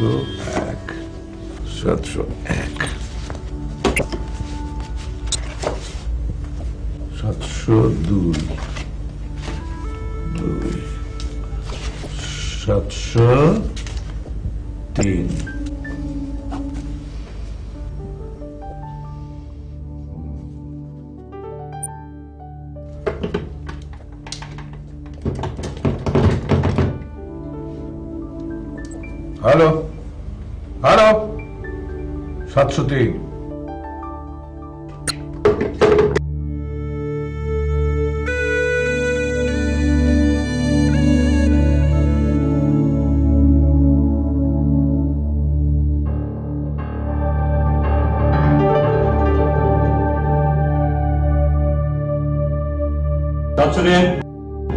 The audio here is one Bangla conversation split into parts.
701 701 702 703 হ্যালো হ্যালো 703 703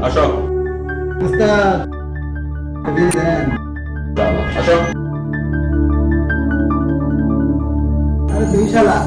আসো উস্তাদ আসো আরে দুই শালা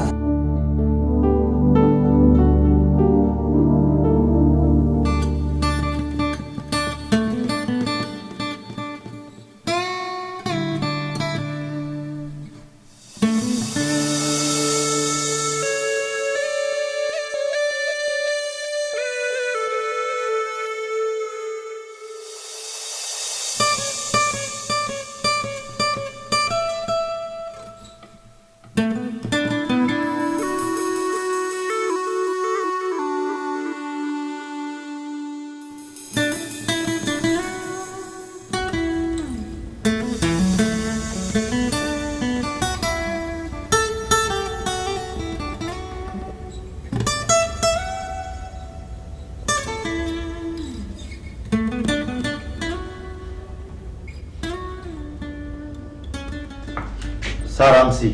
স্যার আনছি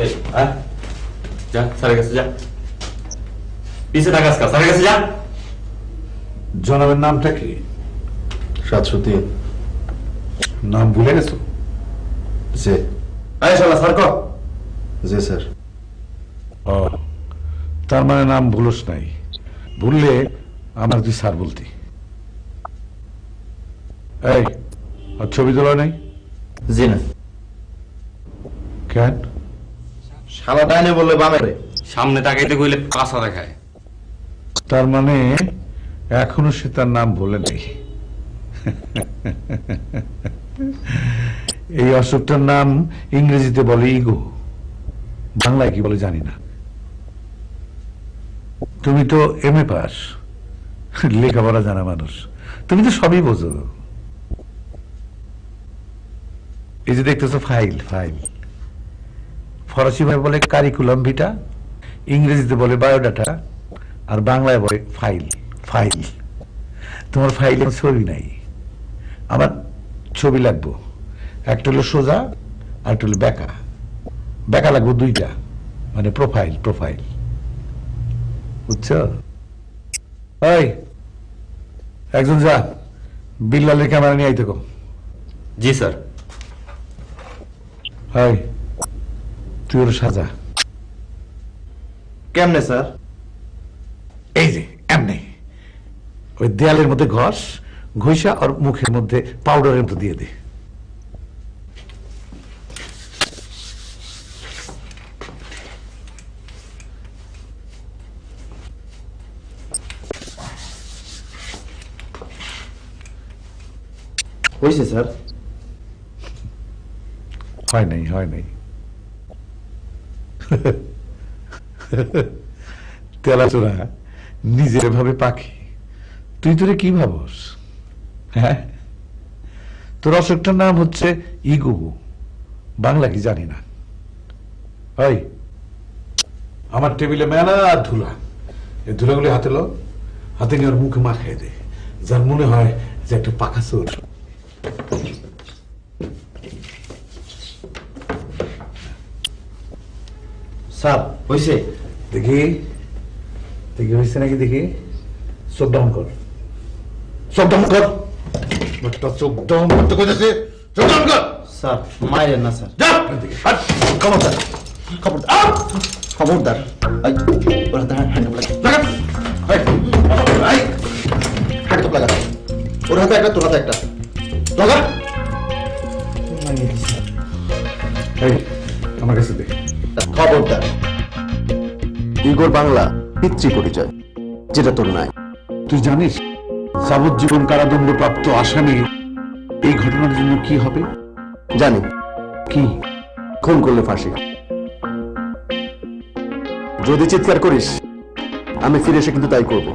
এই হ্যাঁ যা স্যারের কাছে যা পিছে থাকাস কা স্যারের কাছে যা জনাবের নামটা কি 703 নাম ভুলে গেছো জি এই শালা স্যার কো জি স্যার ও তার মানে নাম ভুলস নাই ভুললে আমার তুই স্যার বলতি এই আর ছবি তোলা নাই জি না কেন শালা ডাইনে বললে বামে রে সামনে তাকাইতে কইলে কাঁচা দেখায় তার মানে এখনো সে তার নাম বলে নেই এই অসুখটার নাম ইংরেজিতে বলে ইগো বাংলায় কি বলে জানি না তুমি তো এমএ পাস লেখাপড়া জানা মানুষ তুমি তো সবই বোঝো এই যে দেখতেছো ফাইল ফাইল ফরাসি ভাবে বলে কারিকুলাম ভিটা ইংরেজিতে বলে বায়োডাটা আর বাংলায় বলে ফাইল ফাইল তোমার ফাইলে ছবি নাই আমার ছবি লাগবো একটা হলো সোজা আর একটা হলো বেঁকা বেঁকা লাগবো দুইটা মানে প্রোফাইল প্রোফাইল বুঝছো ওই একজন যা বিল্লালের ক্যামেরা নিয়ে আইতে কো জি স্যার হয় তুই ওর সাজা কেমনে স্যার এই যে এমনি ওই দেয়ালের মধ্যে ঘষ ঘষা আর মুখের মধ্যে পাউডারের মতো দিয়ে দে হইছে স্যার হয় নাই হয় নাই তেলাচোরা নিজের ভাবে পাখি তুই তোরে কি ভাবস হ্যাঁ তোর অসুখটার নাম হচ্ছে ইগো বাংলা কি জানি না ওই আমার টেবিলে মেলা আর ধুলা এই ধুলাগুলি হাতে লো হাতে নিয়ে ওর মুখে মাখিয়ে দে যার মনে হয় যে একটা পাকা চোর স্যার হইছে দেখি দেখি হয়েছে নাকি দেখি চোখ ডাউন কর চোখ ডাউন কর একটা চোখ ডাউন করতে কইতেছে চোখ ডাউন কর স্যার মায়ের না স্যার যা এদিকে হাট খবরদার খবরদার খবরদার এই ওরা দাঁড়া হ্যান্ড লাগা লাগা এই এই হ্যান্ড লাগা ওর হাতে একটা তোর হাতে একটা লাগা এই আমার কাছে দে। খবরদার, ইগোর বাংলা পিতৃ পরিচয়, যেটা তোর নাই। তুই জানিস যাবজ্জীবন কারাদণ্ডপ্রাপ্ত আসামি এই ঘটনার জন্য কি হবে? জানি, কি? খুন করলে ফাঁসি। যদি চিৎকার করিস আমি ফিরে এসে কিন্তু তাই করব।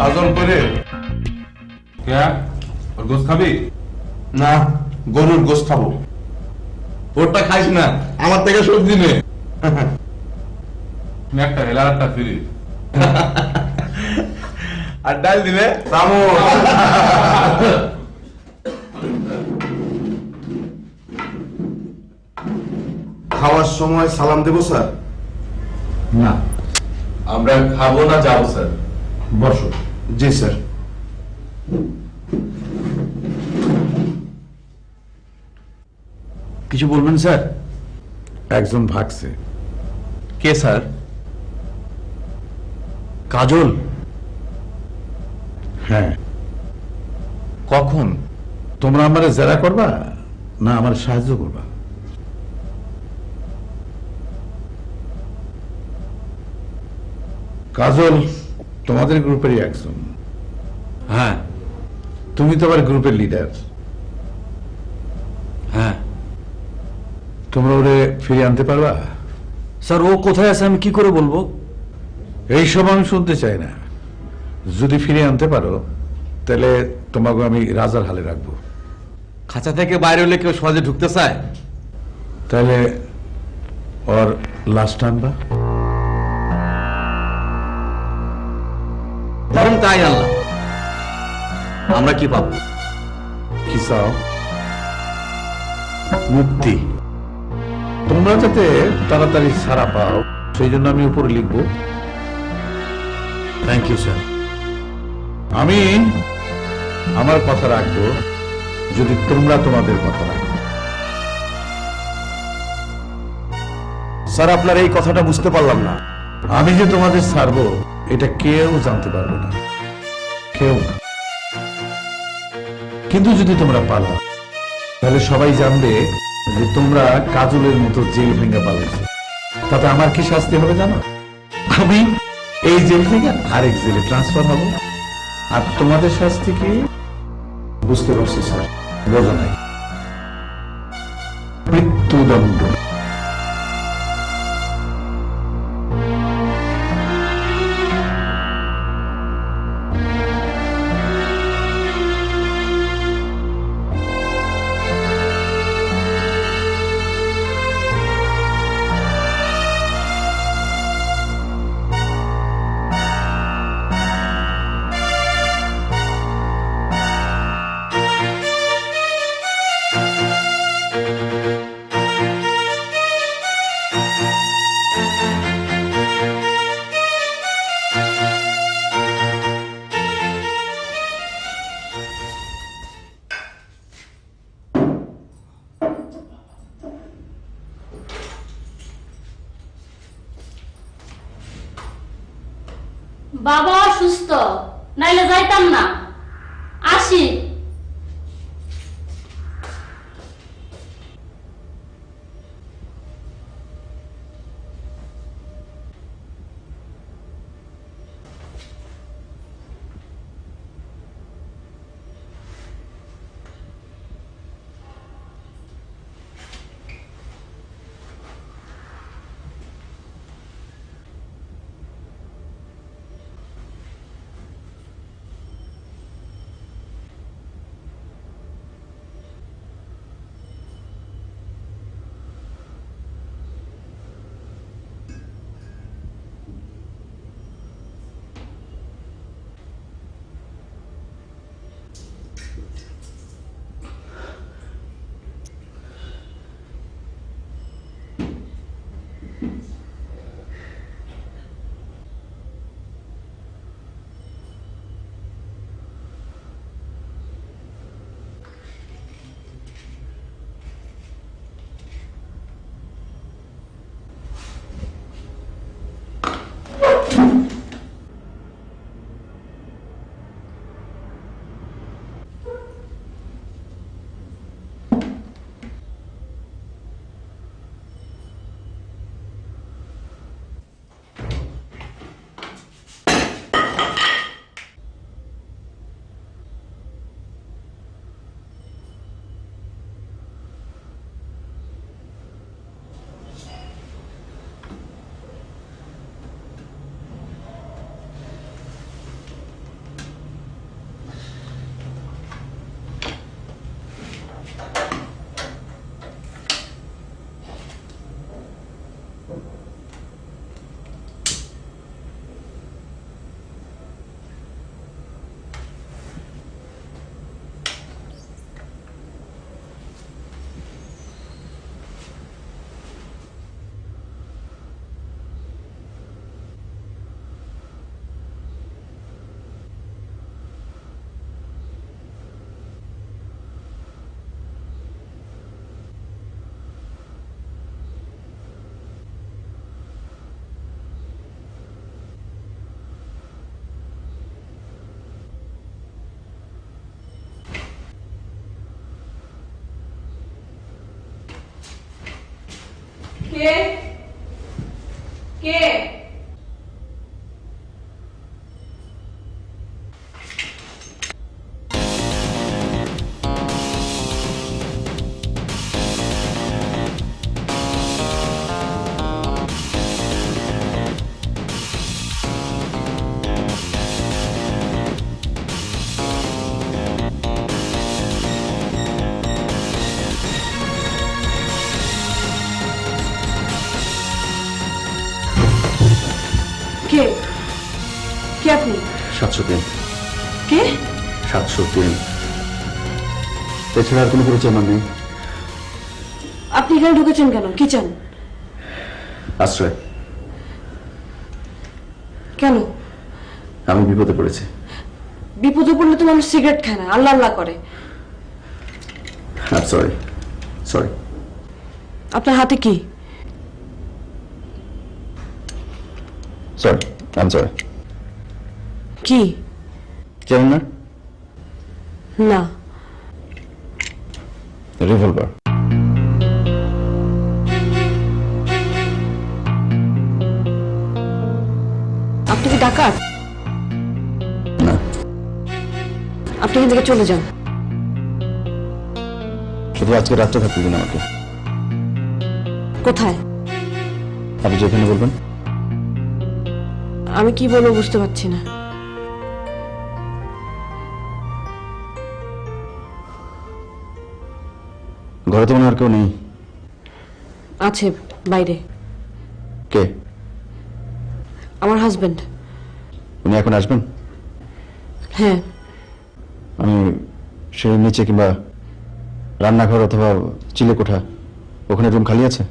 আজল করে ওর গোস খাবি? না, গরুর গোস খাবো। ওরটা খাইস না, আমার থেকে সবজি নে। একটা হেলার একটা ফ্রি আর ডাল দিবে খাওয়ার সময় সালাম দেবো স্যার? না, আমরা খাবো না, যাবো স্যার। বসো। জি স্যার। কিছু বলবেন স্যার? একজন ভাগছে। কে স্যার? কাজল? হ্যাঁ। কখন? তোমরা আমার জেরা করবা না আমার সাহায্য করবা? কাজল তোমাদের গ্রুপেরই একজন। হ্যাঁ। তুমি তো আবার গ্রুপের লিডার। হ্যাঁ তোমরা ওরে ফিরে আনতে পারবা? স্যার, ও কোথায় আছে আমি কি করে বলবো? এইসব আমি শুনতে চাই না। যদি ফিরে আনতে পারো তাহলে তোমাকে আমি রাজার হালে রাখবো। খাঁচা থেকে বাইরে হলে কেউ সহজে ঢুকতে চায়? তাহলে ওর লাস্ট আনবা? বরং তাই আনলাম। আমরা কি পাবো? কি চাও? মুক্তি। তোমরা যাতে তাড়াতাড়ি ছাড়া পাও সেই জন্য আমি উপরে লিখবো, থ্যাংক ইউ স্যার। আমি আমার কথা রাখবো যদি তোমরা তোমাদের কথা রাখো। স্যার আপনার এই কথাটা বুঝতে পারলাম না। আমি যে তোমাদের ছাড়বো এটা কেউ জানতে পারবে না, কেউ না। কিন্তু যদি তোমরা পালা তাহলে সবাই জানবে যে তোমরা কাজলের মতো জেল ভেঙে পালাইছো। তাতে আমার কি শাস্তি হবে জানো? আমি এই জেল থেকে আরেক জেলে ট্রান্সফার হব। আর তোমাদের শাস্তি কি বুঝতে পারছি স্যার, বোঝা নাই, মৃত্যুদণ্ড। বাবা অসুস্থ, নাইলে যাইতাম না। আসি। কে কে কে কে আপনি 703 কে 703 এছাড়া আর কোনো পরিচয় আমার নেই। আপনি এখানে ঢুকেছেন কেন? কি চান? আশ্রয়। কেন? আমি বিপদে পড়েছি। বিপদে পড়লে তো মানুষ সিগারেট খায় না, আল্লাহ আল্লাহ করে। Sorry sorry. আপনার হাতে কি? Sorry I sorry. কি? জানেন না? না। রিভলভার। আপনি কি ডাকাত? না। আপনি এখান থেকে চলে যান। শুধু আজকে রাত্রে থাকতে দিন আমাকে। কোথায়? আপনি যেখানে বলবেন। আমি কি বলবো বুঝতে পারছি না। ঘরে তো মনে হয় আর কেউ নেই। আছে বাইরে। কে? আমার হাজবেন্ড। উনি এখন আসবেন? হ্যাঁ। আমি সেই নিচে কিংবা রান্নাঘর অথবা চিলে কোঠা ওখানে রুম খালি আছে?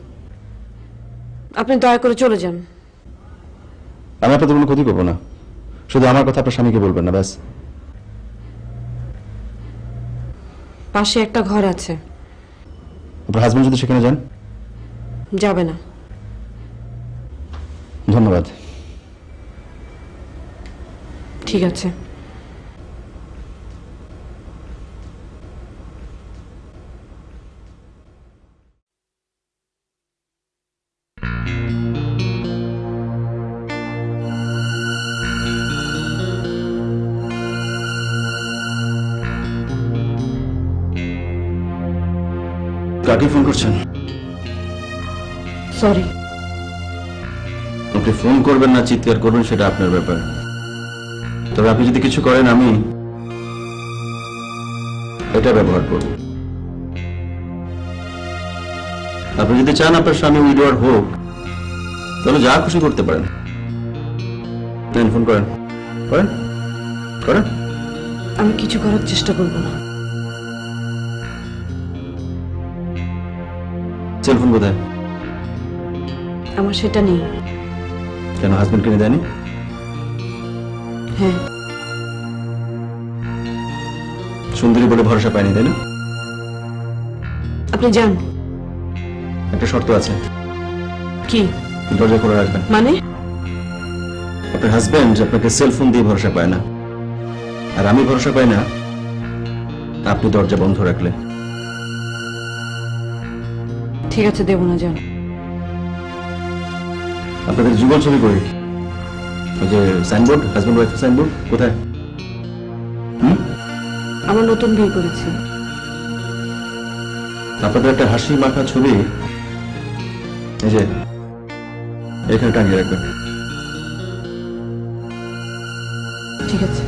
আপনি দয়া করে চলে যান। আমি আপনাদের কোনো ক্ষতি করবো না, শুধু আমার কথা আপনার স্বামীকে বলবেন না, ব্যাস। পাশে একটা ঘর আছে। আপনার হাজবেন্ড যদি সেখানে যান? যাবে না। ধন্যবাদ। ঠিক আছে। কাকে ফোন করছেন? সরি। আপনি ফোন করবেন না চিৎকার করবেন সেটা আপনার ব্যাপার, তবে আপনি যদি কিছু করেন আমি এটা ব্যবহার করব। আপনি যদি চান আপনার স্বামী উইডোয়ার হোক তাহলে যা খুশি করতে পারেন। নেন ফোন করেন করেন করেন। আমি কিছু করার চেষ্টা করব না। সেলফোন কোথায়? আমার সেটা নেই। কেন, হাজবেন্ড কিনে দেয়নি? হ্যাঁ। সুন্দরী বলে ভরসা পায়নি, তাই না? আপনি যান। একটা শর্ত আছে। কি? দরজা খোলা রাখবেন। মানে? আপনার হাজবেন্ড আপনাকে সেলফোন দিয়ে ভরসা পায় না, আর আমি ভরসা পাই না আপনি দরজা বন্ধ রাখলে। ঠিক আছে, দেব না, যান। আপনাদের যুগল ছবি করি, ওই যে সাইনবোর্ড, হাজবেন্ড ওয়াইফের সাইনবোর্ড কোথায়? আমার নতুন বিয়ে করেছি। আপনাদের একটা হাসি মাখা ছবি এই যে এখানে টাঙিয়ে রাখবেন। ঠিক আছে।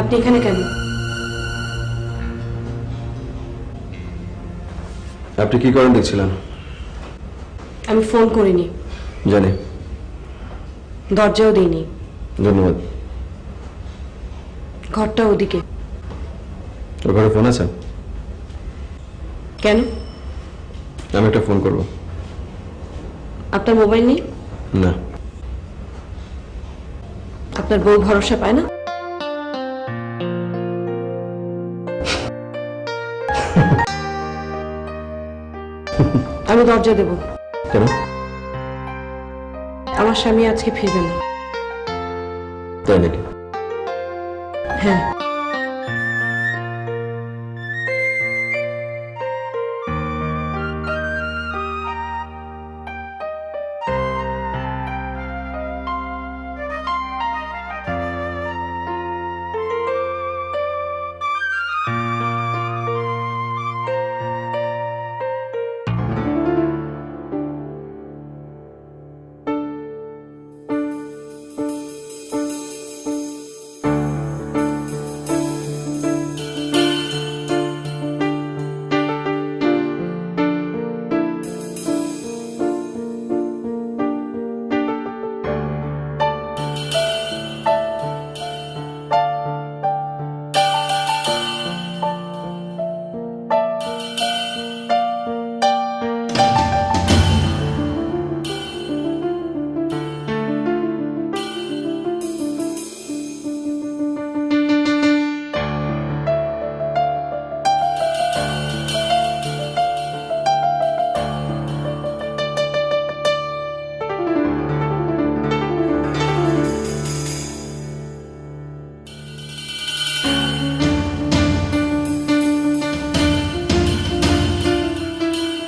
আপনি এখানে কেন? আপনি কি করেন দেখছিলেন? আমি ফোন করিনি। জানি। দরজাও দিইনি। ধন্যবাদ। ঘরটা ওদিকে। ওর ঘরে ফোন আছে? কেন? আমি একটা ফোন করব। আপনার মোবাইল নেই? না। আপনার বউ ভরসা পায় না? আমি দরজা দেব। কেন? আমার স্বামী আজকে ফিরবে না। তাই নাকি? হ্যাঁ।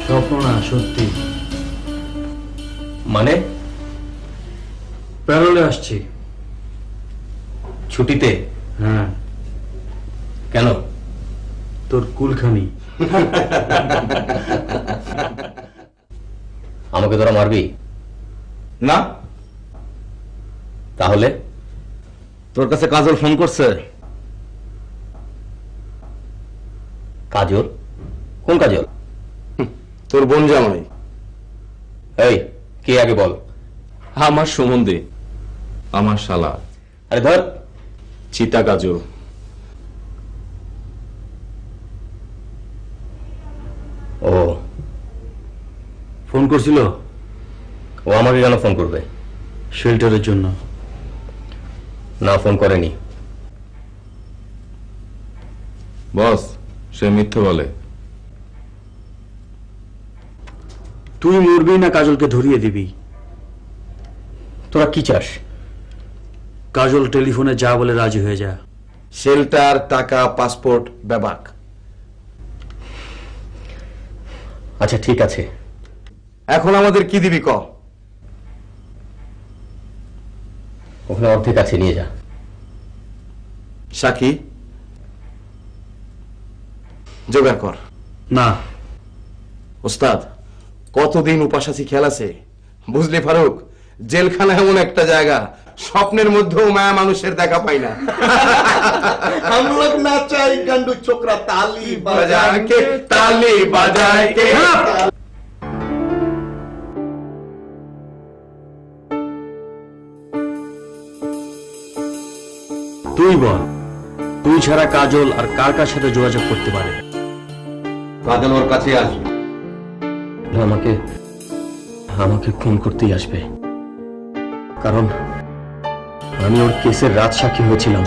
স্বপ্ন না, সত্যি। মানে প্যারোলে আসছি। ছুটিতে? হ্যাঁ। কেন? তোর কুলখানি। আমাকে তোরা মারবি না, তাহলে? তোর কাছে কাজল ফোন করছে? কাজল? কোন কাজল? তোর বোন জামাই। এই, কে আগে বল। আমার সম্বন্ধে, আমার শালা আরে ধর। চিতা কাজল। ও ফোন করছিল? ও আমাকে কেন ফোন করবে? শেল্টারের জন্য। না, ফোন করেনি। বস, সে মিথ্যে বলে। তুই মরবি না কাজলকে ধরিয়ে দিবি? তোরা কি চাস? কাজল টেলিফোনে যা বলে রাজি হয়ে যা। শেল্টার, টাকা, পাসপোর্ট, ব্যাবাক। আচ্ছা ঠিক আছে। এখন আমাদের কি দিবি ক? ওখানে অর্ধেক আছে, নিয়ে যা। সাকি, জোগাড় কর। না। ওস্তাদ, কতদিন উপাসাসী খেল আছে বুঝলি ফারুক? জেলখানা এমন একটা জায়গা, স্বপ্নের মধ্যেও মায়া মানুষের দেখা পাই না। हम लोग ना चाहे गंडू छोकरा ताली बजाए के, ताली बजाए के। তুই বল, তুই ছাড়া কাজল আর কার কার সাথে যোগাযোগ করতে পারে? কাজল ওর কাছে আসবে। আমাকে আমাকে খুন করতেই আসবে, কারণ আমি ওর কেসের রাজসাক্ষী হয়েছিলাম।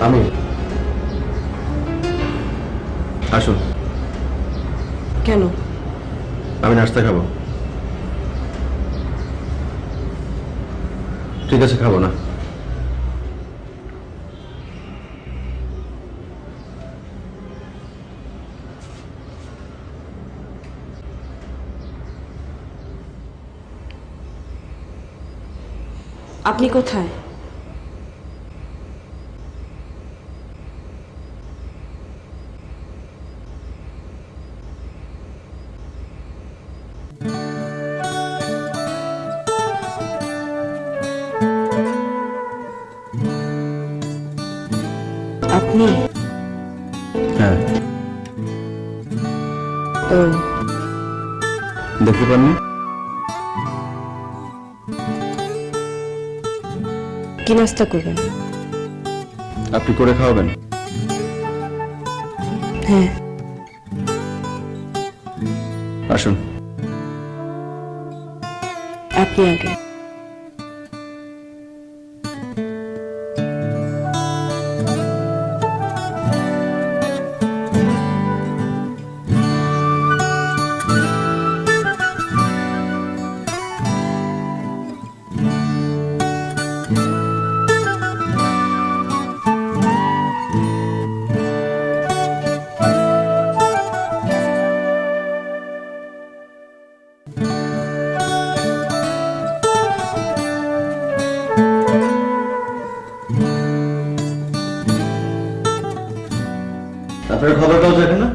আমি আসুন, কেন? আমি নাস্তা খাবো। ঠিক আছে, খাবো না। আপনি কোথায়? আপনি? হ্যাঁ, ও, দেখতে পাননি? কি নাস্তা করবেন? আপনি করে খাওয়াবেন? হ্যাঁ। আসুন। আপনি আগে। আপনার খবরটাও দেখেন না?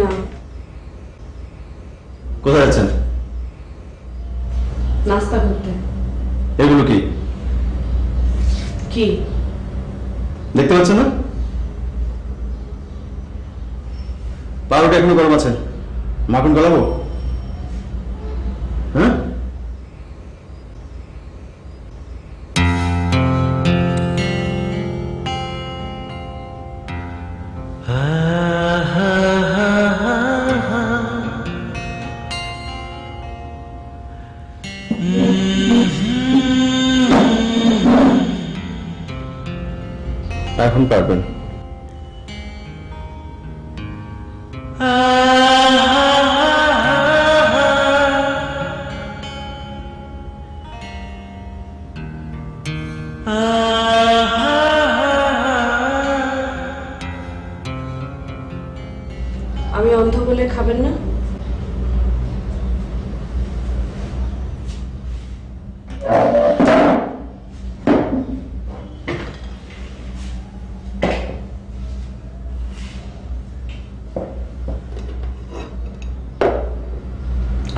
না, কোথায় যাচ্ছেন? নাস্তা করতে। এগুলো কি কি? দেখতে পাচ্ছেন না? পাউরুটি এখনো গরম আছে, মাখন গলাবো? হ্যাঁ, এখন পারবেন। আমি অন্ধ বলে খাবেন না?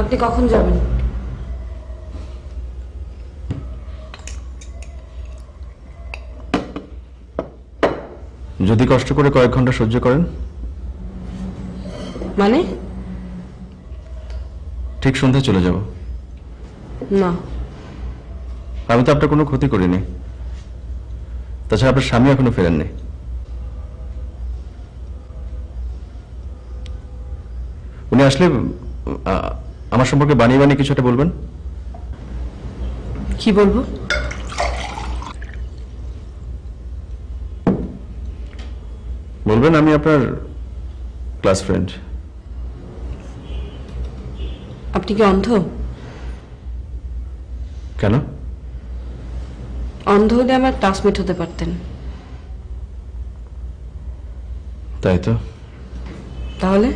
আপনি কখন যাবেন? যদি কষ্ট করে কয়েক ঘন্টা সহ্য করেন। মানে? ঠিক সন্ধ্যায় চলে যাব। না, আমি তো আপনার কোনো ক্ষতি করিনি। তাছাড়া আপনার স্বামী এখনো ফেরেননি। উনি আসলে আমার সম্পর্কে বানিয়ে বানিয়ে কিছু একটা বলবেন। কি বলবো? বলবেন আমি আপনার ক্লাস ফ্রেন্ড। আপনি কি অন্ধ? কেন? অন্ধ হলে আমার ক্লাসমেট হতে পারতেন। তাই তো। তাহলে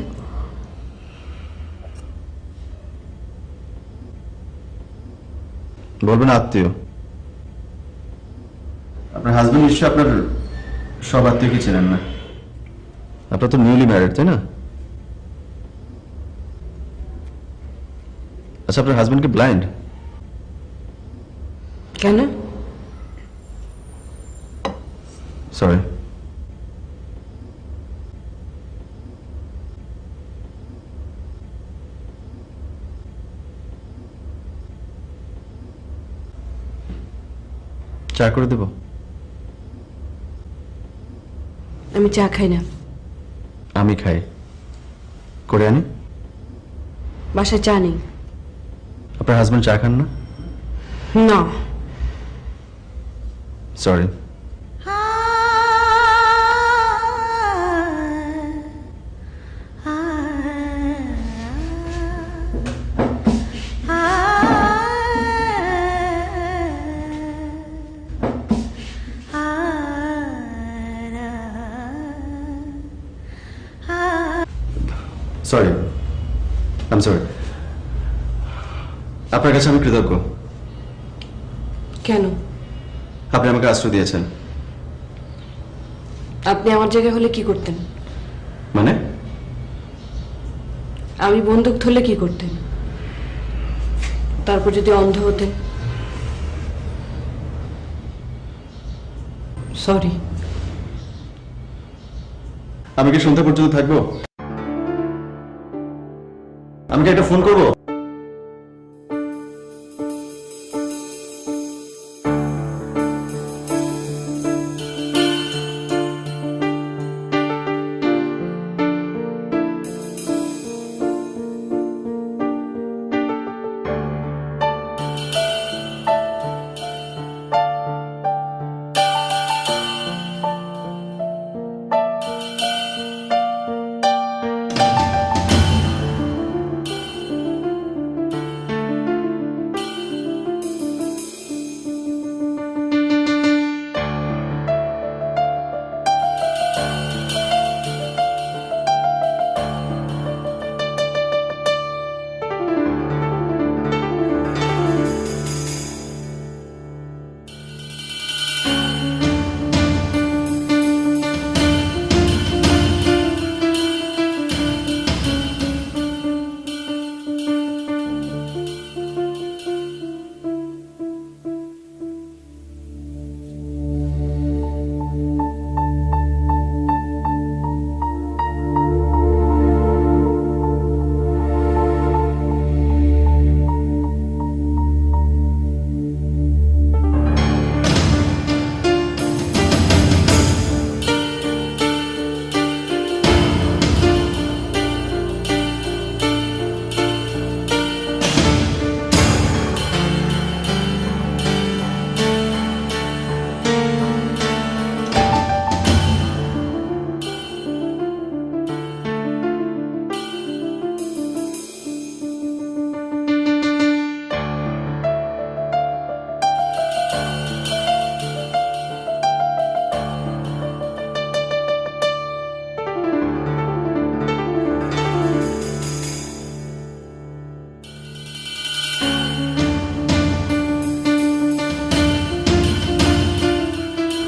বলবেন আত্মীয়। আপনার হাজবেন্ড নিশ্চয় আপনার সব আত্মীয়কে চেনেন না। আপনার তো নিউলি ম্যারিড, তাই না? আচ্ছা, আপনার হাজবেন্ড কি ব্লাইন্ড? কেন? সরি। চা করে দেব? আমি চা খাই না। আমি খাই। করে আনি? বাসায় চা নেই। আপনার হাজবেন্ড চা খান না? না, sorry. Sorry, I am sorry. আপনার কাছে আমি কৃতজ্ঞ। কেন? আপনি আমাকে আশ্রয় দিয়েছেন। আপনি আমার জায়গায় হলে কি করতেন? মানে? আমি বন্দুক ধরলে কি করতেন? তারপর যদি অন্ধ হতেন? সরি। আমি কি সন্ধ্যা পর্যন্ত থাকবো? আমি কি একটা ফোন করবো?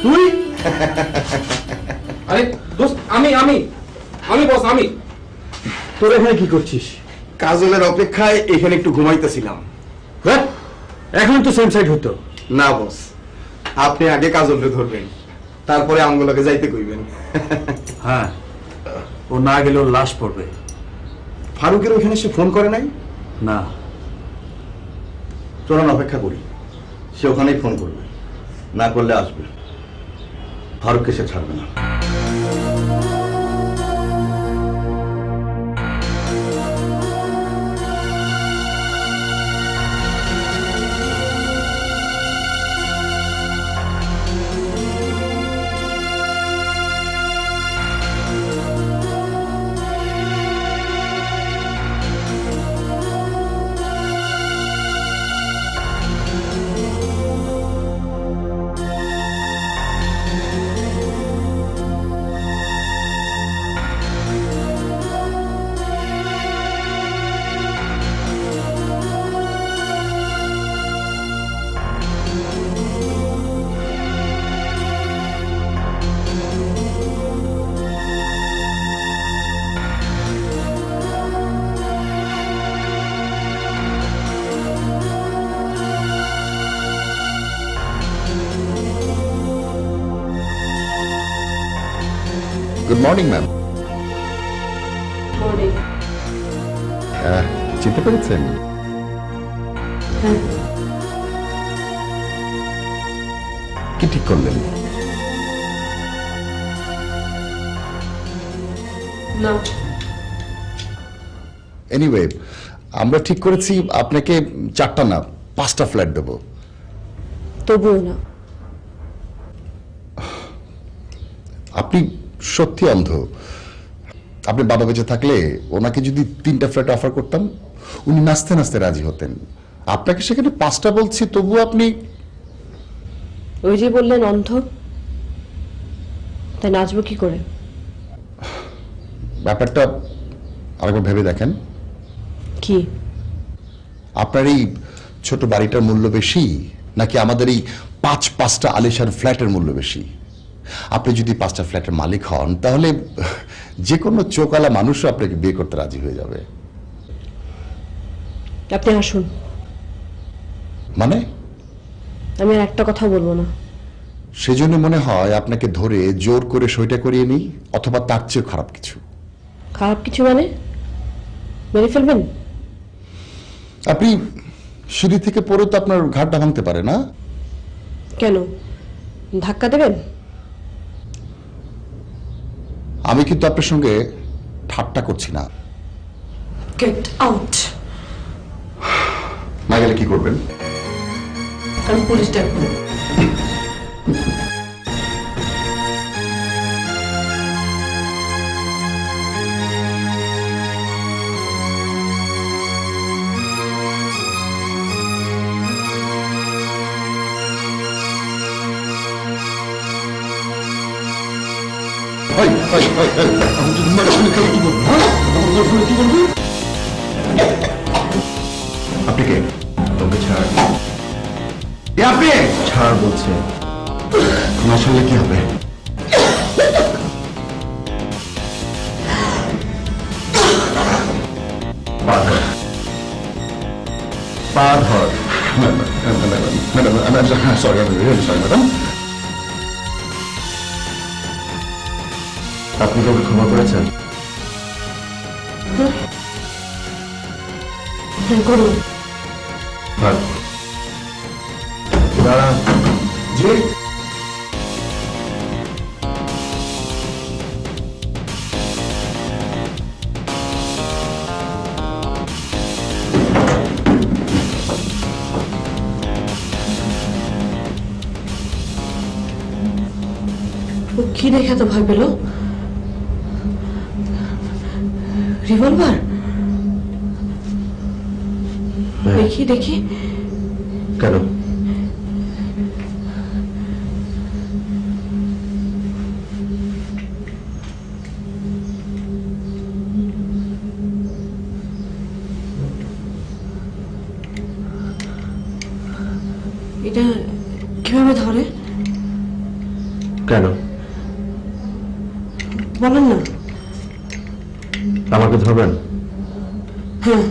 তুই? আরে দোস্ত, আমি বস, আমি। তোর এখানে কি করছিস? কাজলের অপেক্ষায় এখানে একটু ঘুমাইতেছিলাম। এখন তো সেম সাইড হতো। না বস, আপনি আগে কাজলকে ধরবেন, তারপরে আমগুলোকে যাইতে কইবেন। হ্যাঁ, ও না গেলে ওর লাশ পড়বে। ফারুকের ওখানে সে ফোন করে নাই? না। চলুন অপেক্ষা করি, সে ওখানেই ফোন করবে, না করলে আসবে। ফারুককে সে ছাড়বে না। Good morning ma'am. মর্নিং। চিনতে পেরেছেন? হ্যাঁ। কি ঠিক করলেন? না। এনিওয়ে, আমরা ঠিক করেছি আপনাকে 4টা না 5টা ফ্ল্যাট দেবো। তবুও না। আপনি সত্যি অন্ধ। আপনি বাবা বেঁচে থাকলে ওনাকে যদি 3টা ফ্ল্যাট অফার করতাম, উনি নাচতে নাচতে রাজি হতেন। আপনাকে সেখানে 5টা বলছি, তবু আপনি। ওই যে বললেন অন্ধ, তাই নাচবো কি করে? ব্যাপারটা আরেকবার ভেবে দেখেন, কি আপনার এই ছোট বাড়িটার মূল্য বেশি নাকি আমাদের এই 5টা আলিশান ফ্ল্যাটের মূল্য বেশি? আপনি যদি 5টা ফ্ল্যাটের মালিক হন তাহলে যে কোনো চোকালা মানুষও আপনাকে বিয়ে করতে রাজি হয়ে যাবে। আপনি আসুন, মানে আমি আর একটা কথা বলবো না। সেজন্য মনে হয় আপনাকে ধরে জোর করে সইটা করিয়ে নিই, অথবা তার চেয়ে খারাপ কিছু। খারাপ কিছু মানে মেরে ফেলবেন? আপনি সিঁড়ি থেকে পড়ে তো আপনার ঘাটটা ভাঙতে পারে না? কেন, ধাক্কা দেবেন? আমি কিন্তু আপনার সঙ্গে ঠাট্টা করছি না। Get out. না গেলে কি করবেন? আমি পুলিশ ডাকবো। আপনি কে? তোকে ছাড়, এ আপনি ছাড় বলছে। না শুনলে কি হবে? পা ধর, পা ধর। Madam sorry, madam. আপনি তোকে ক্ষমা করেছেন? করুন। ভাগ। দাঁড়া। জি ও কি দেখে এত ভয় পেল? রিভলভার? দেখি দেখি। কেন? এটা কিভাবে ধরে কেন? বলেন না। আমাকে ধরবেন? হ্যাঁ,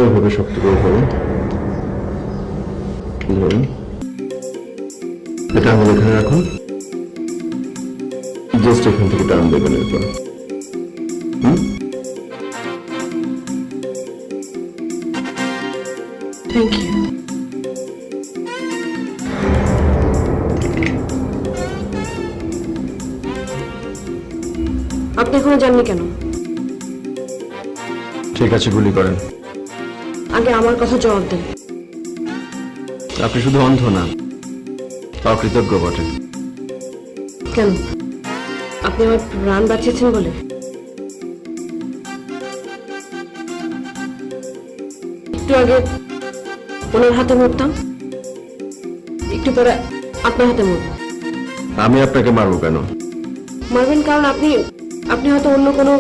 ওইভাবে শক্ত করে ধরুন। ধরুন, এটা আমার এখানে রাখুন। জাস্ট এখান থেকে টান দেবেন এরপর। Thank you. আপনি এখনো যাননি কেন? ঠিক আছে, গুলি করেন। আগে আমার কথা জবাব দেন। আপনি শুধু অন্ধ না, অকৃতজ্ঞ বটে। কেন, আপনি আমার প্রাণ বাঁচিয়েছেন বলে? একটু আগে ওনার হাতে মরতাম, একটু পরে আপনার হাতে মরব। আমি আপনাকে মারবো কেন? মারবেন কারণ আপনি আপনি হয়তো অন্য কোনো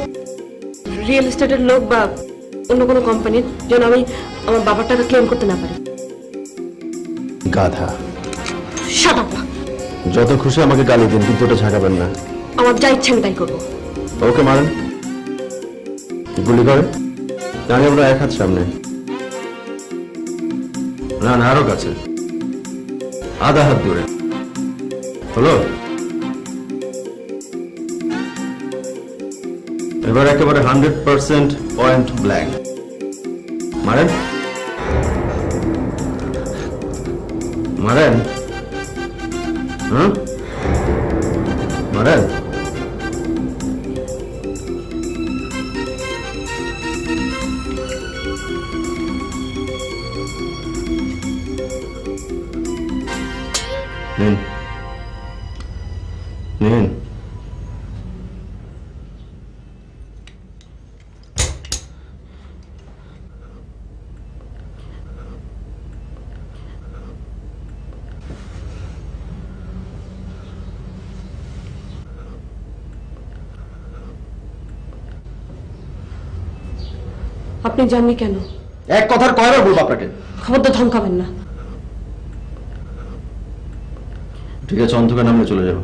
রিয়েল এস্টেটের লোক বা অন্য কোনো কোম্পানির, যেন আমি আমার বাবার টাকা ক্লেম করতে না পারি। গাধা। Shut up. যত খুশি আমাকে গালি দিন, কিন্তু ওটা ঝাঁকাবেন না। আমার যা ইচ্ছে আমি তাই করবো। ওকে মারেন, গুলি করেন। জানি আমরা এক হাত সামনে, না না আরো কাছে, আধা হাত দূরে। হলো? এবার একেবারে 100% পয়েন্ট ব্ল্যাঙ্ক মারেন। মারেন, মারেন। নিন, নিন। আপনি জাননি কেন? এক কথার কয়বার বলবো আপনাকে? খবরদার ধমকাবেন না। ঠিক আছে, অন্ধকার নামলে চলে যাবো।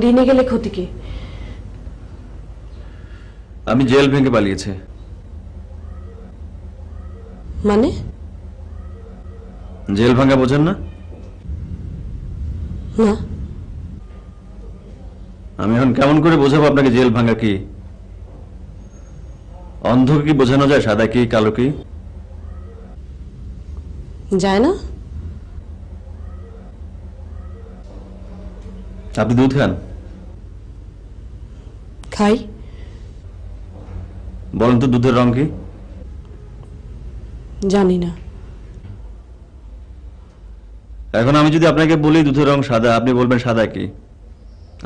দিনে গেলে ক্ষতি কি? আমি জেল ভেঙে পালিয়েছি। মানে? জেল ভাঙা বোঝেন না? না। আমি এখন কেমন করে বোঝাবো আপনাকে জেল ভাঙা কি? অন্ধকে কি বোঝানো যায় সাদা কি কালো কি? যায় না? আপনি দুধ খান? খাই। বলেন তো দুধের রং কি? জানি না। এখন আমি যদি আপনাকে বলি দুধের রং সাদা, আপনি বলবেন সাদা কি?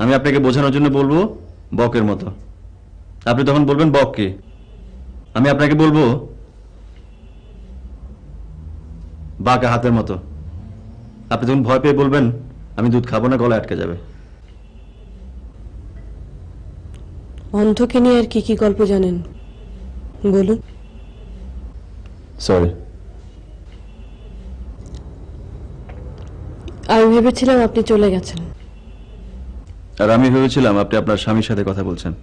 আমি আপনাকে বোঝানোর জন্য বলবো বকের মতো, আপনি তখন বলবেন বক কি? আমি আপনাকে বলবো বাঁকা হাতের মতো, আপনি তখন ভয় পেয়ে বলবেন আমি দুধ খাবো না, গলায় আটকে যাবে। অন্ধকে নিয়ে আর কি কি গল্প জানেন বলুন। সরি। আমি ভেবেছিলাম আপনি চলে গেছেন। আর আমি ভেবেছিলাম আপনি আপনার স্বামীর সাথে কথা বলছেন,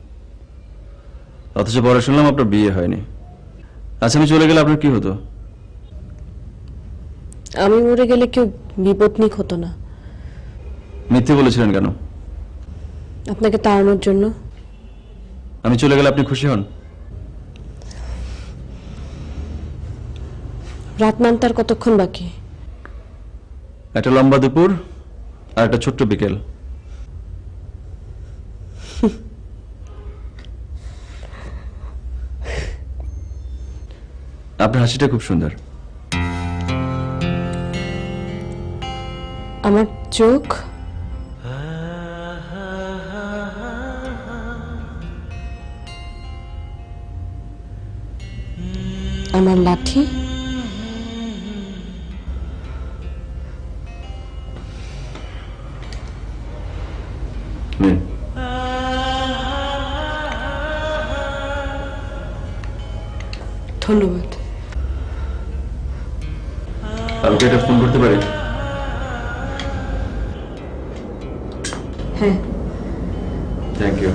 অথচ পরে শুনলাম আপনার বিয়ে হয়নি। আচ্ছা, আমি চলে গেলে আপনার কি হতো? আমি মরে গেলে কেউ বিপত্নিক হতো না। মিথ্যে বলেছিলেন কেন? আপনাকে তাড়ানোর জন্য। আমি চলে গেলে আপনি খুশি হন? রাত নামতে আর কতক্ষণ বাকি? একটা লম্বা দুপুর আর একটা ছোট্ট বিকেল। আপনার হাসিটা খুব সুন্দর। আমার চোখ, আমার লাঠি, নিন। ধন্যবাদ। কালকে একটা ফোন করতে পারি? হ্যাঁ। Thank you.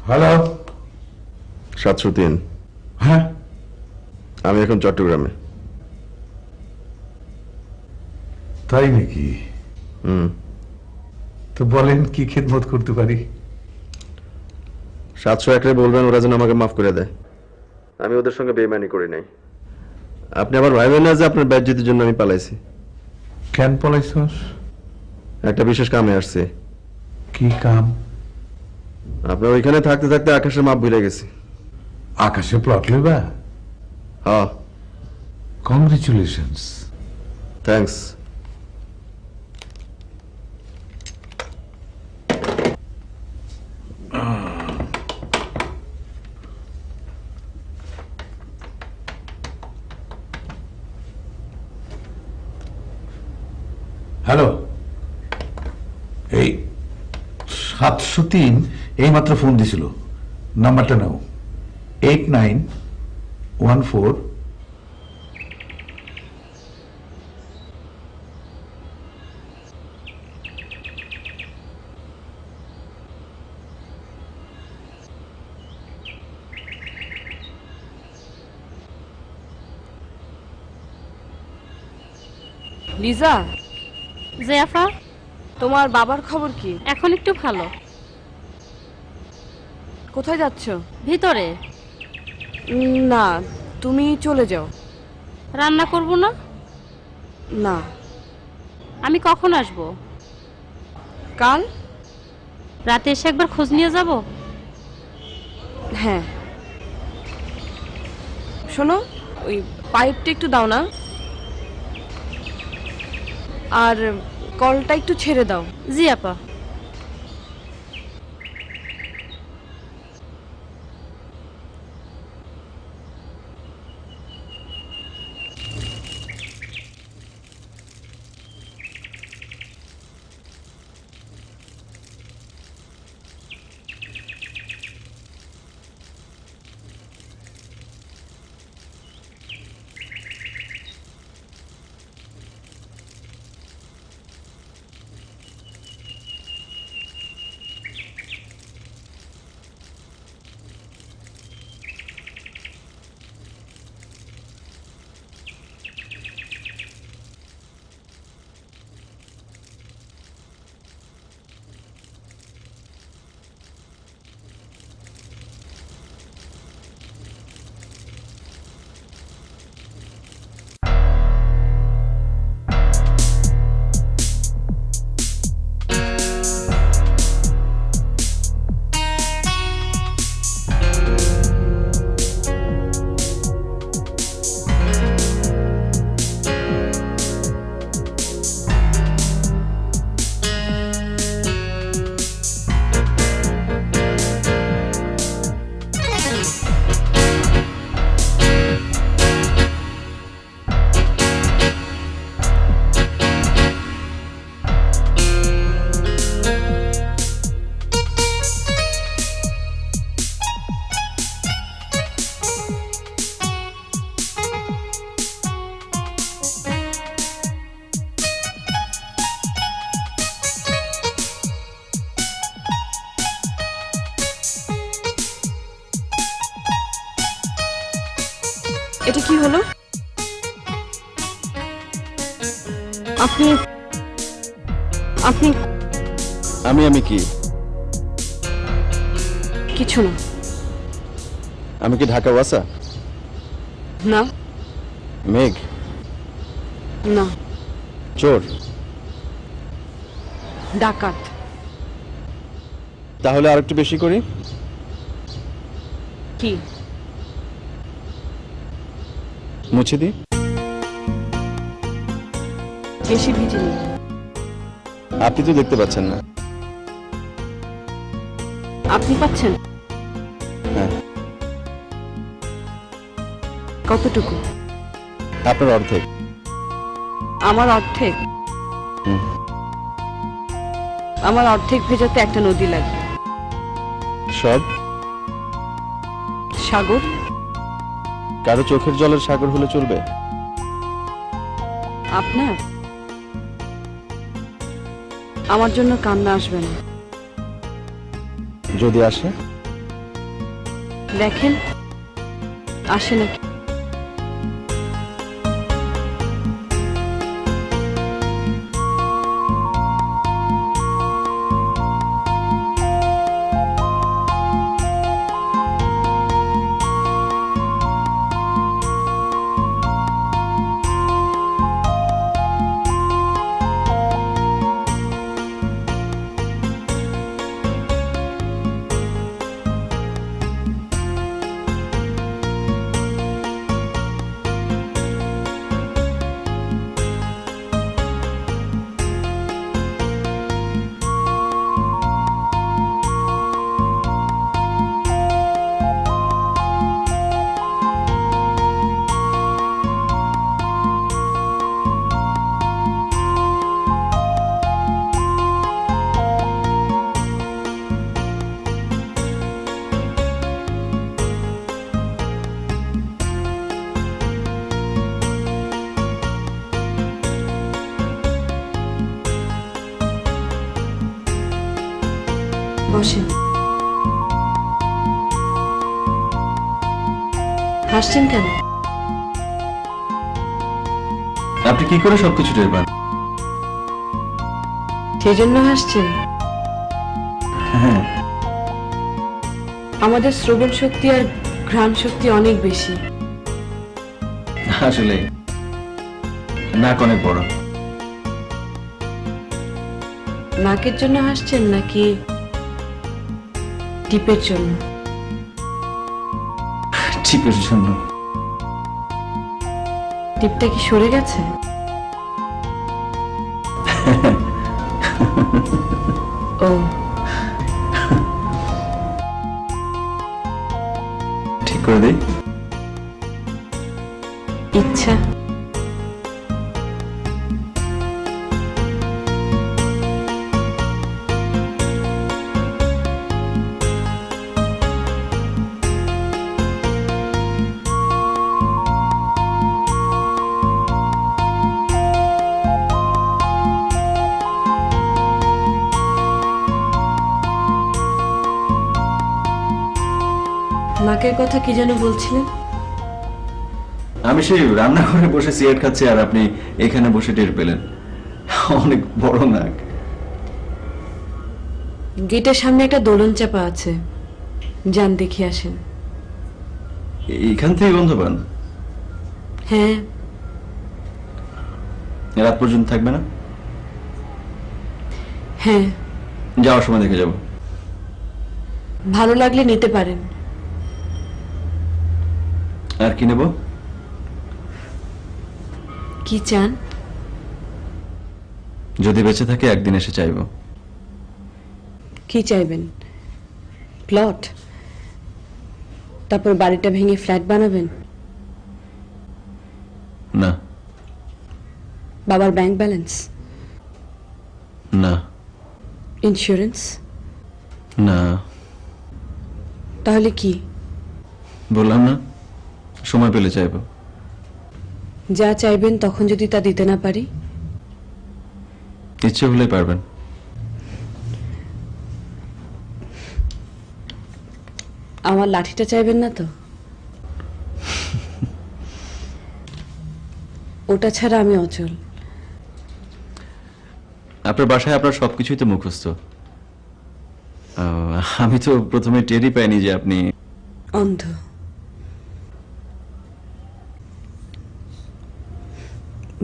হ্যালো। 703। হ্যাঁ, আমি এখন চট্টগ্রামে। তাই নাকি? তো বলেন কি খেদমত করতে পারি? 701 রে বলবেন ওরা যেন আমাকে মাফ করে দেয়। আমি ওদের সঙ্গে বেইমানি করি নাই। আপনি আবার ভাইবেন না যে আপনার বেইজ্জতির জন্য আমি পালাইছি। কেন পলাইছস? একটা বিশেষ কামে আসছে। কি কাম? আপনার ওইখানে থাকতে থাকতে আকাশের মাপ ভুলে গেছি। আকাশে প্লট লইবা? হ্যাঁ। কংগ্রেচুলেশনস। থ্যাঙ্কস। হ্যালো, এই 703 এইমাত্র ফোন দিছিল। নাম্বারটা নাও, 8914। লিজা, জিয়াফা, তোমার বাবার খবর কি? এখন একটু ভালো। কোথায় যাচ্ছ? ভিতরে। না, তুমি চলে যাও। রান্না করব না? না। আমি কখন আসব? কাল রাতে এসে একবার খোঁজ নিয়ে যাব। হ্যাঁ। শোনো, ওই পাইপটা একটু দাও না। আর কলটা একটু ছেড়ে দাও। জি আপা। এটা কি হলো? আপনি আপনি আমি কি? কিছু না। আমি কি ঢাকা ওয়াসা? না মেঘ? না, চোর? ডাকাত। তাহলে আর একটু বেশি করি। কি? মুছে দি। বেশি ভিজিনি। আপনি তো দেখতে পাচ্ছেন না। আপনি পাচ্ছেন? হ্যাঁ। কতটুকু? আপনার অর্ধেক। আমার অর্ধেক? হুম। আমার অর্ধেক ভেজাতে একটা নদী লাগবে। সব? সাগর? কারো চোখের জলের সাগর হলে চলবে? আপনার? আমার জন্য কান্না আসবে না। যদি আসে? দেখেন আসে নাকি। বসেন। হাসছেন কেন? আপনি কি করে সবকিছু টের পান? সেজন্য হাসছেন? হ্যাঁ। আমাদের শ্রবণ শক্তি আর ঘ্রাণ শক্তি অনেক বেশি। আসলে নাক অনেক বড়। নাকের জন্য হাসছেন নাকি টিপের জন্য? টিপের জন্য। টিপটা কি সরে গেছে? ও ঠিক করে দিই। ইচ্ছা। নাকের কথা কি যেন বলছিলেন? আমি সেই রান্নাঘরে বসে সিগারেট খাচ্ছি আর আপনি এখানে বসে টের পেলেন। অনেক বড় নাক। গেটের সামনে একটা দোলন চাপা আছে, যান দেখে আসেন। এইখান থেকে গন্ধ পান? হ্যাঁ। রাত পর্যন্ত থাকবে না? হ্যাঁ, যাওয়ার সময় দেখে যাব। ভালো লাগলে নিতে পারেন। আর কি নেব? কি চান? যদি বেঁচে থাকে একদিন এসে চাইব। কি চাইবেন? প্লট? তারপর বাড়িটা ভেঙে ফ্ল্যাট বানাবেন? না। বাবার ব্যাংক ব্যালেন্স? না। ইন্স্যুরেন্স? না। তাহলে কি? বললাম না, সময় পেলে চাইব। যা চাইবেন তখন যদি তা দিতে না পারি? ইচ্ছে হলেই পারবেন। আমার লাঠিটা চাইবেন না তো? ওটা ছাড়া আমি অচল। আপনার বাসায় আপনার সবকিছুই তো মুখস্থ। আমি তো প্রথমে টেরই পাইনি যে আপনি অন্ধ।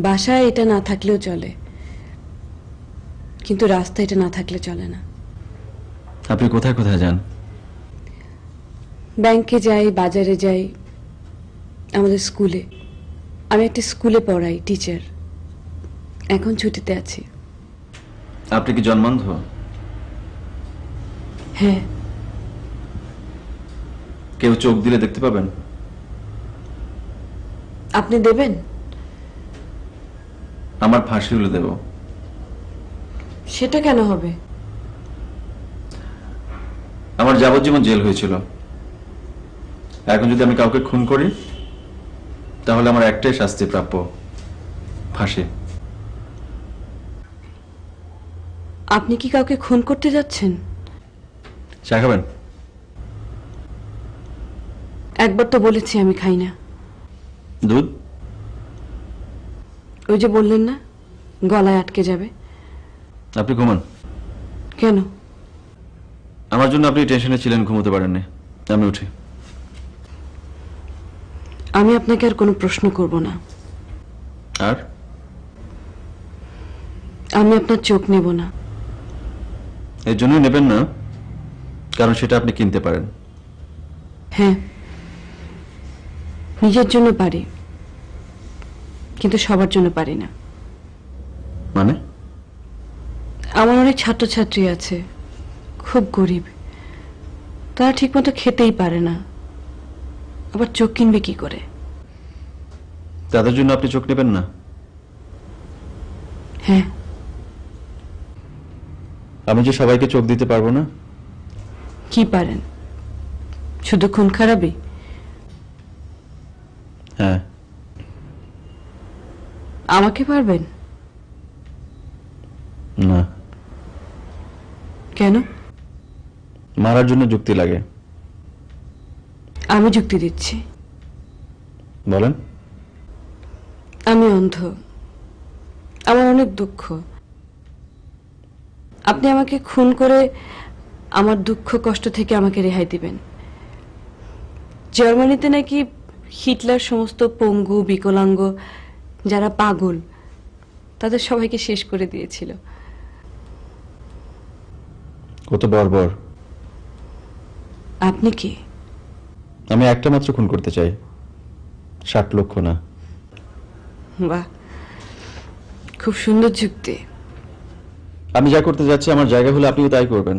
বাসায় এটা না থাকলেও চলে, কিন্তু রাস্তায় এটা না থাকলে চলে না। আপনি কোথায় কোথায় যান? ব্যাংকে যাই, বাজারে যাই, আমাদের স্কুলে। আমি একটা স্কুলে পড়াই, টিচার। এখন ছুটিতে আছি। আপনি কি জন্মান্ধ? হ্যাঁ। কেউ চোখ দিলে দেখতে পাবেন? আপনি দেবেন? আমার ফাঁসি হলে দেব। সেটা কেন হবে? আমার যাবজ্জীবন জেল হয়েছিল। এখন যদি আমি কাউকে খুন করি তাহলে আমার একটাই শাস্তি প্রাপ্য, ফাঁসি। আপনি কি কাউকে খুন করতে যাচ্ছেন? চা খাবেন? একবার তো বলেছি আমি খাই না। দুধ? ওই যে বললেন না, গলায় আটকে যাবে। আপনি ঘুমান। কেন? আমার জন্য আপনি টেনশনে ছিলেন, ঘুমোতে পারেননি। আমি উঠি। আমি আপনাকে আর কোনো প্রশ্ন করব না। আর আমি আপনার চোখ নেব না। এর জন্যই নেবেন না, কারণ সেটা আপনি কিনতে পারেন। হ্যাঁ, নিজের জন্য পারি, কিন্তু সবার জন্য পারি না। মানে? আমার অনেক ছাত্রছাত্রী আছে, খুব গরিব। তারা ঠিকমতো খেতেই পারে না, আবার চোখ কিনবে কি করে? তাদের জন্য আপনি চোখ নেবেন না? হ্যাঁ। আমি যে সবাইকে চোখ দিতে পারবো না? কি পারেন? শুধু খুন খারাপই? হ্যাঁ। আমাকে পারবেন? না। কেন? মারার জন্য যুক্তি লাগে। আমি যুক্তি দিচ্ছি। বলেন। আমি অন্ধ, আমার অনেক দুঃখ। আপনি আমাকে খুন করে আমার দুঃখ কষ্ট থেকে আমাকে রেহাই দিবেন। জার্মানিতে নাকি হিটলার সমস্ত পঙ্গু বিকলাঙ্গ যারা পাগল তাদের সবাইকে শেষ করে দিয়েছিল। কত বর্বর! আপনি কি? আমি একটা মাত্র খুন করতে চাই, 60 লক্ষ না। বাহ, খুব সুন্দর যুক্তি। আমি যা করতে যাচ্ছি আমার জায়গা হলে আপনিও তাই করবেন।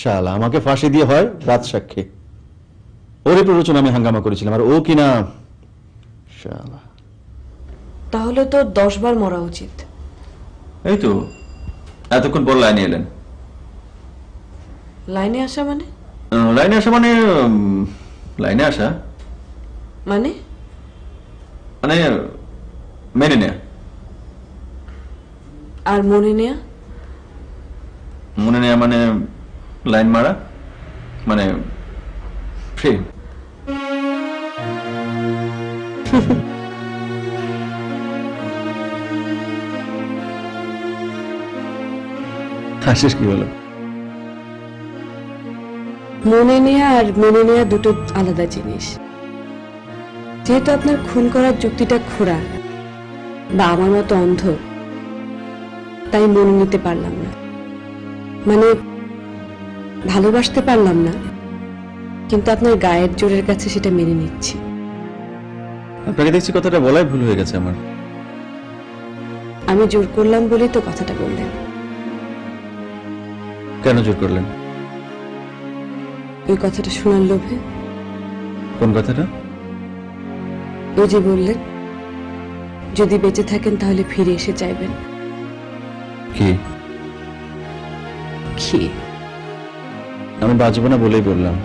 শালা আমাকে ফাঁসি দিয়ে হয় রাত সাক্ষী। ওরে প্ররোচনা আমি হাঙ্গামা করেছিলাম, আর ও কিনা শালা। তাহলে তো 10 বার মরা উচিত। এই তো এতক্ষণ পর লাইনে এলেন। লাইনে আসা মানে? লাইনে আসা মানে লাইনে আসা মানে মানে মেনে নেয়া। আর মনে নেয়া? মনে নেয়া মানে লাইন মারা, মানে প্রেম। হাসিস কি বলো? মনে নেয়া আর মেনে নেয়া দুটো আলাদা জিনিস। যেহেতু আপনার খুন করার যুক্তিটা খোঁড়া বা আমার মতো অন্ধ, তাই মনে নিতে পারলাম না, মানে ভালোবাসতে পারলাম না, কিন্তু আপনার গায়ের জোরের কাছে সেটা মেনে নিচ্ছি। আপনাকে দেখছি কথাটা বলাই ভুল হয়ে গেছে আমার। আমি জোর করলাম বলেই তো কথাটা বললেন। কেন জোর করলেন? ওই কথাটা শোনার লোভে। কোন কথাটা? ওই যে বললেন যদি বেঁচে থাকেন তাহলে ফিরে এসে চাইবেন। কি? কি? আমি বাঁচবো না বলেই বললাম।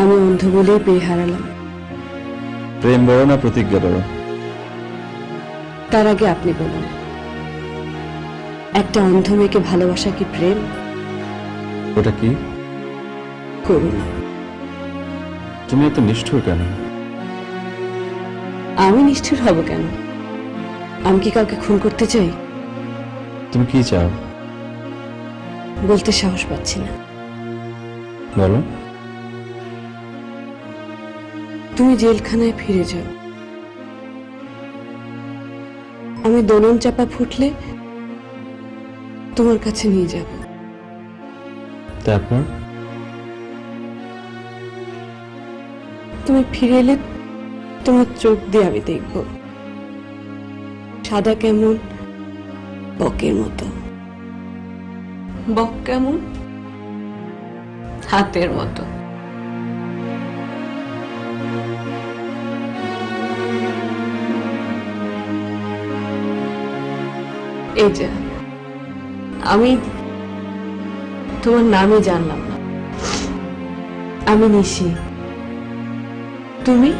আমি অন্ধ বলেই পেয়ে হারালাম। প্রেম বড় না প্রতিজ্ঞা বড়? তার আগে আপনি বলুন, একটা অন্ধ মেয়েকে ভালোবাসা কি প্রেম? ওটা কি? করুণা। তুমি এত নিষ্ঠুর কেন? আমি নিষ্ঠুর হব কেন? আমি কি কাউকে খুন করতে চাই? তুমি কি চাও? বলতে সাহস পাচ্ছি না। বলো। তুমি জেলখানায় ফিরে যাও। আমি দোলন চাপা ফুটলে তোমার কাছে নিয়ে যাব। তারপর? তুমি ফিরে এলে তোমার চোখ দিয়ে আমি দেখব সাদা কেমন, বকের মতো। বক কেমন? হাতের মতো। এই যে আমি তোমার নামই জানলাম না। আমি নিশি, তুমি?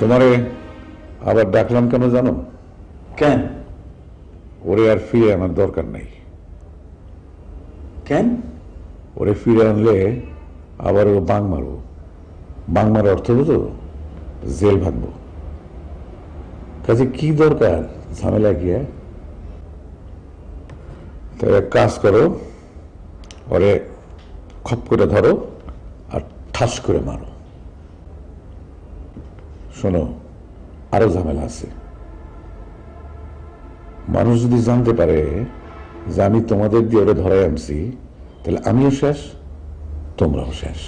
তোমারে আবার ডাকলাম কেন জানো? কেন? ওরে আর ফিরে আনার দরকার নেই। কেন? ওরে ফিরে আনলে আবার ও বাং মারবো। বাং মারার অর্থ বুঝো? জেল ভাঙবো। কাজে কি দরকার ঝামেলা গিয়ে? তো এক কাজ করো, ওরে খপ করে ধরো আর ঠাস করে মারো। শোনো, আরো ঝামেলা আছে। মানুষ যদি জানতে পারে যে আমি তোমাদের দিয়ে ওরে ধরাই আনছি, তাহলে আমিও শেষ, তোমরাও শেষ।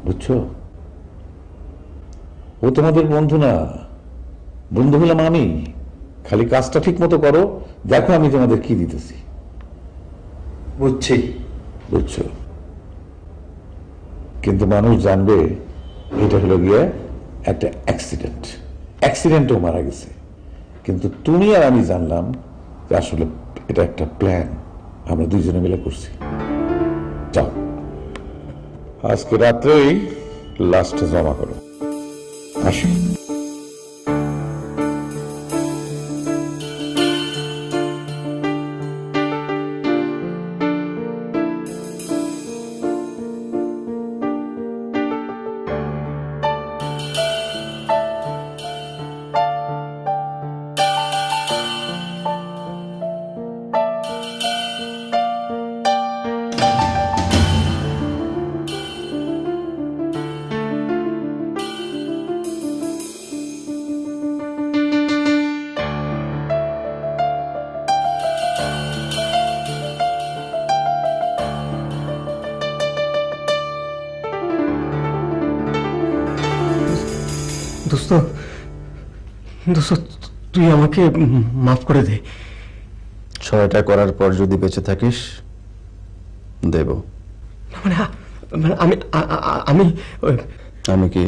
বুঝছো? ও তোমাদের বন্ধু না, বন্ধু হলাম আমি। খালি কাজটা ঠিক মতো করো, দেখো আমি তোমাদের কি দিতেছি। বুঝছি। বুঝছো? কিন্তু মানুষ জানবে এটা হলো গিয়ে একটা অ্যাক্সিডেন্ট। অ্যাক্সিডেন্টও মারা গেছে, কিন্তু তুমি আর আমি জানলাম যে আসলে এটা একটা প্ল্যান আমরা দুইজনে মিলে করছি। যাও, আজকে রাত্রেই লাস্টে জমা করো। আসো। দোস্ত, দোস্ত, তুই আমাকে মাফ করে দে। 6টা করার পর যদি বেঁচে থাকিস দেব। মানে মানে আমি আমি আমি কি?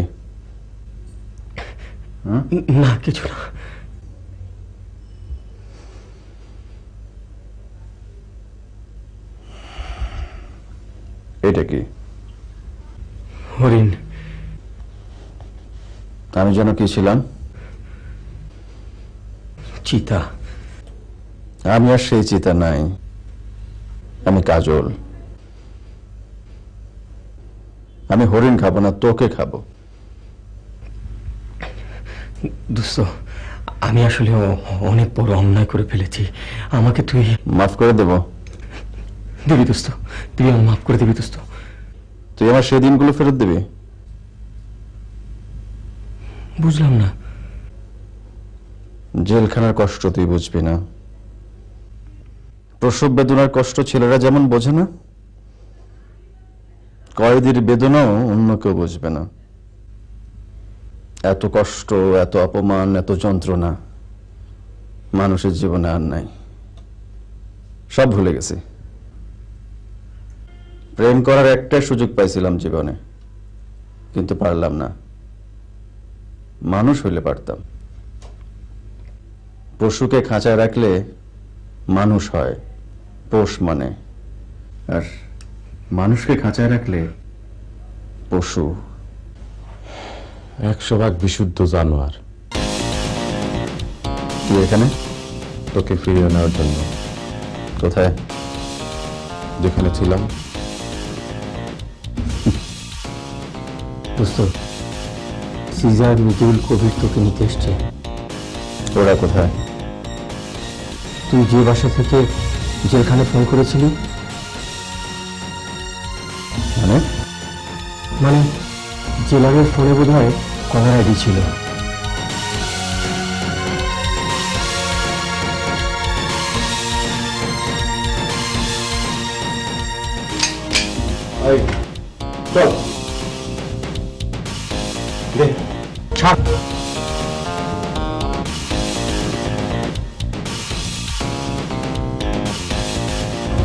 না, কিছু না। এটা কি? হরিণ। আমি যেন কি ছিলাম? চিতা। আমি আর সেই চিতা নাই, আমি কাজল। আমি হরিণ খাবো না, তোকে খাবো। দোস্ত, আমি আসলে অনেক বড় অন্যায় করে ফেলেছি। আমাকে তুই মাফ করে দেব? দিবি দোস্ত? তুই আমার মাফ করে দিবি দোস্ত? তুই আমার সেই দিনগুলো ফেরত দিবি? বুঝলাম না। জেলখানার কষ্ট তুই বুঝবি না। প্রসব বেদনার কষ্ট ছেলেরা যেমন বোঝে না, কয়েদির বেদনাও অন্য কেউ বুঝবে না। এত কষ্ট, এত অপমান, এত যন্ত্রণা মানুষের জীবনে আর নাই। সব ভুলে গেছি। প্রেম করার একটাই সুযোগ পাইছিলাম জীবনে, কিন্তু পারলাম না। মানুষ হইলে পারতাম। পশুকে খাঁচায় রাখলে মানুষ হয়, পোষ মানে। আর মানুষকে খাঁচায় রাখলে পশু। 100% বিশুদ্ধ জানোয়ার। তুই এখানে? তোকে ফিরিয়ে নেওয়ার জন্য। কোথায়? যেখানে ছিলাম। দোস্ত, সিজার, মৃদুল, কবির তোকে নিতে এসছে। ওরা কোথায়? তুই যে বাসা থেকে জেলখানে ফোন করেছিলি, মানে জেলারের ফোনে বোধ হয় কলার আইডি ছিল। চল ছাড়।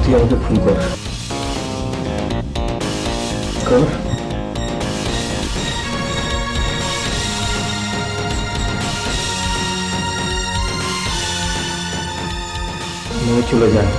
তুই আমাকে ফোন কর। চলে যায়।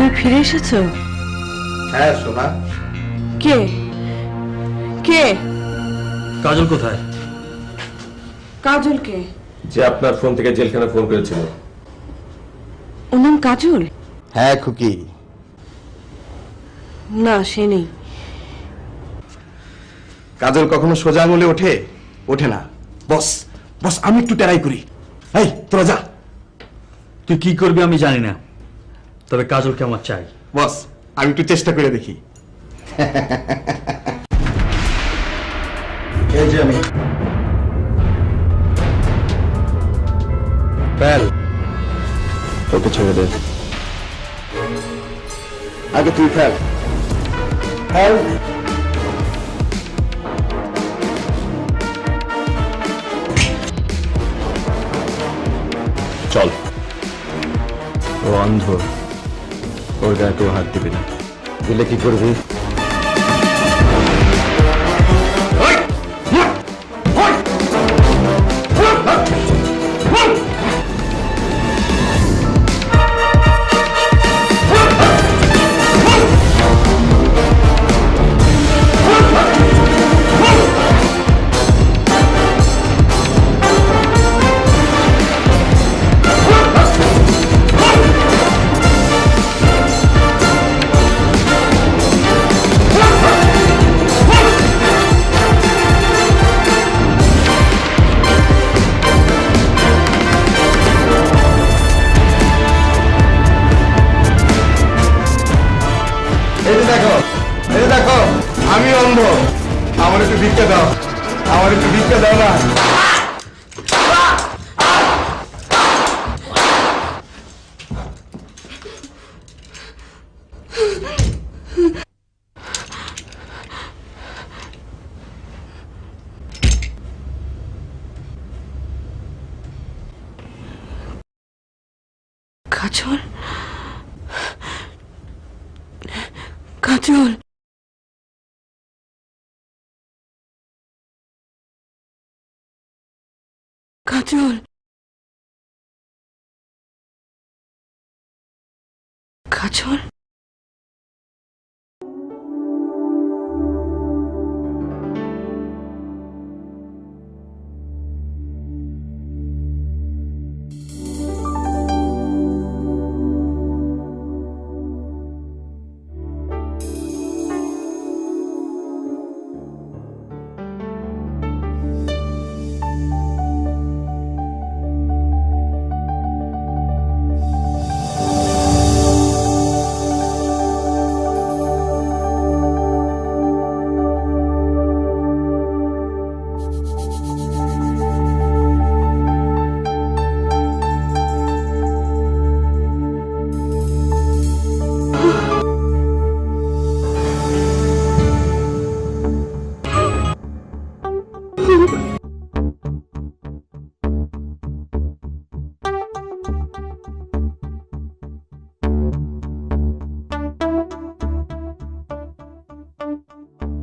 তুমি ফিরে এসেছো? হ্যাঁ সোনা। কে কে? কাজল কোথায়? কাজল কে? যে আপনার ফোন থেকে জেলখানা ফোন করেছিল। ওর নাম কাজল? হ্যাঁ খুকি। না, সে নেই। কাজল কখনো সোজা আঙুলে ওঠে? ওঠে না। বস বস, আমি একটু টেরাই করি। এই তোরা যা। তুই কি করবি আমি জানি না, তবে কাজলকে আমার চাই। বস আমি একটু চেষ্টা করে দেখি। এই যে আমি প্যাল ওকে ছেড়ে দে। আগে তুই ফেল। ফেল। চল। ও অন্ধ, ওর গায়ে কেউ হাত দিবি না। দিলে কি করবি? এই দেখো আমি অন্ধ, আমার একটু ভিক্ষা দাও, আমার একটু ভিক্ষা দাও না। কাজল, কাজল, কাজল, কাজল।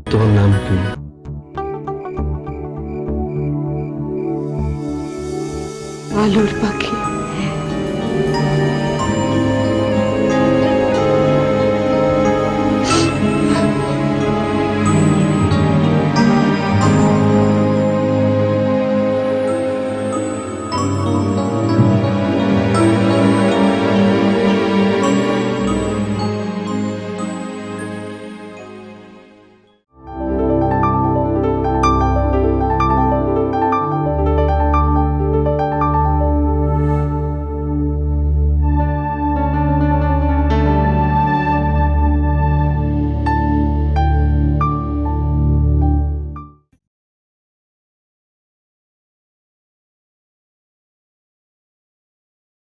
তোর নাম কি? আলোর পাখি।